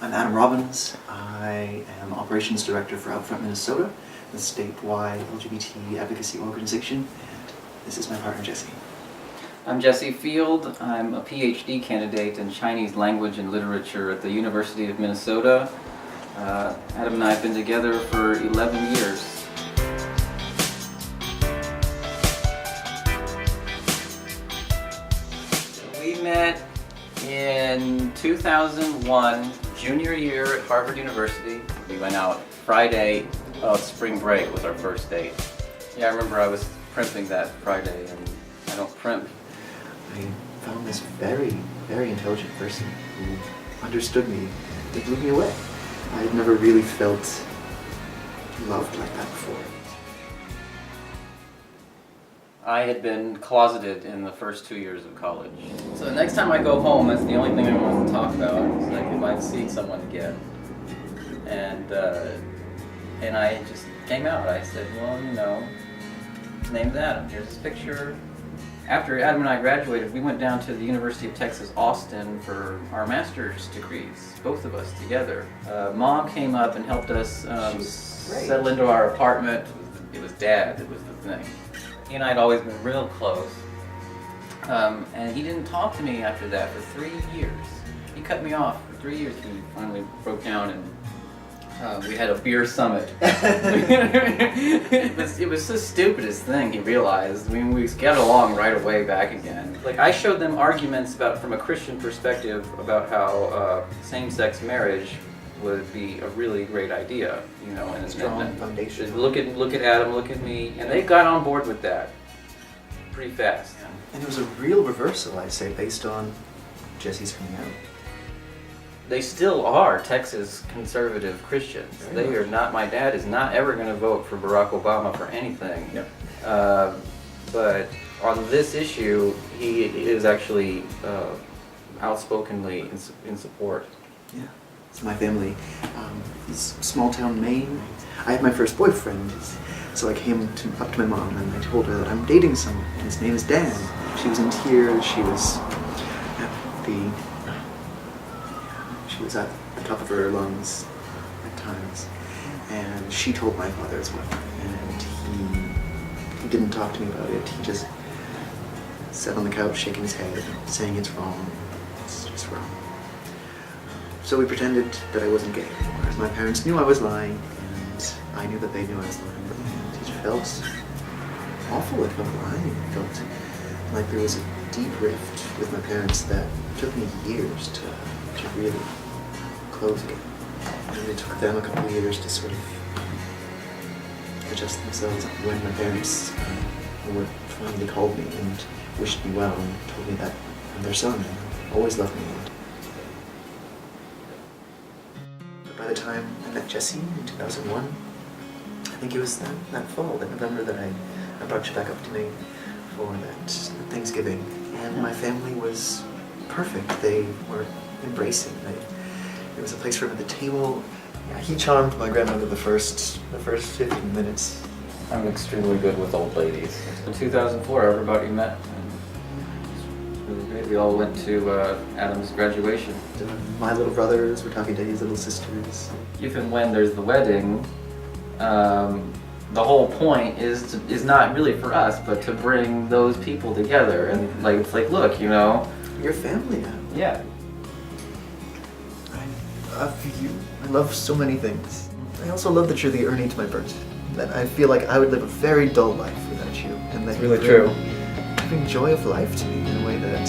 I'm Adam Robbins. I am Operations Director for Outfront Minnesota, the statewide LGBT advocacy organization. This is my partner, Jesse. I'm Jesse Field. I'm a PhD candidate in Chinese language and literature at the University of Minnesota. Adam and I have been together for 11 years. We met in 2001, junior year at Harvard University. We went out Friday of spring break was our first date. Yeah, I remember I was primping that Friday, and I don't primp. I found this very, very intelligent person who understood me. It blew me away. I had never really felt loved like that before. I had been closeted in the first 2 years of college. So the next time I go home, that's the only thing I want to talk about. It's like if I've seen someone again. And I just came out. I said, well, you know, his name's Adam. Here's his picture. After Adam and I graduated, we went down to the University of Texas, Austin for our master's degrees, both of us together. Mom came up and helped us settle into our apartment. It was Dad that was the thing. He and I had always been real close. And he didn't talk to me after that for 3 years. He cut me off for 3 years. We finally broke down and we had a beer summit. it was the stupidest thing, he realized. I mean, we got along right away back again. Like, I showed them arguments from a Christian perspective about how same-sex marriage would be a really great idea, you know, and strong foundation. Look at Adam, look at me, and they got on board with that pretty fast. Yeah. And it was a real reversal, I'd say, based on Jesse's coming out. They still are Texas conservative Christians. They are not. My dad is not ever going to vote for Barack Obama for anything. Yep. But on this issue, he is actually outspokenly in support. Yeah. So my family is small town Maine. I had my first boyfriend, so I came up to my mom and I told her that I'm dating someone. And his name is Dan. She was in tears. She was at the top of her lungs at times, and she told my father as well. And he didn't talk to me about it. He just sat on the couch shaking his head, saying it's wrong. It's just wrong. So we pretended that I wasn't gay anymore. My parents knew I was lying, and I knew that they knew I was lying. But it felt awful. It felt lying. It felt like there was a deep rift with my parents that took me years to really close again. And it took them a couple of years to sort of adjust themselves. When my parents finally called me and wished me well and told me that I'm their son and always loved me. But by the time I met Jesse in 2001, I think it was that fall, that November, that I brought you back up to Maine for that Thanksgiving. And my family was perfect. They were embracing. There was a place for him at the table. Yeah, he charmed my grandmother the first 15 minutes. I'm extremely good with old ladies. In 2004, everybody met. And it was really great. We all went to Adam's graduation. My little brothers were talking to his little sisters. If and when there's the wedding, the whole point is not really for us, but to bring those people together. And it's like, look, you know, Your family now. Yeah. I love you. I love so many things. I also love that you're the Ernie to my Bert. That I feel like I would live a very dull life without you. And that It's really true. Bring joy of life to me in a way that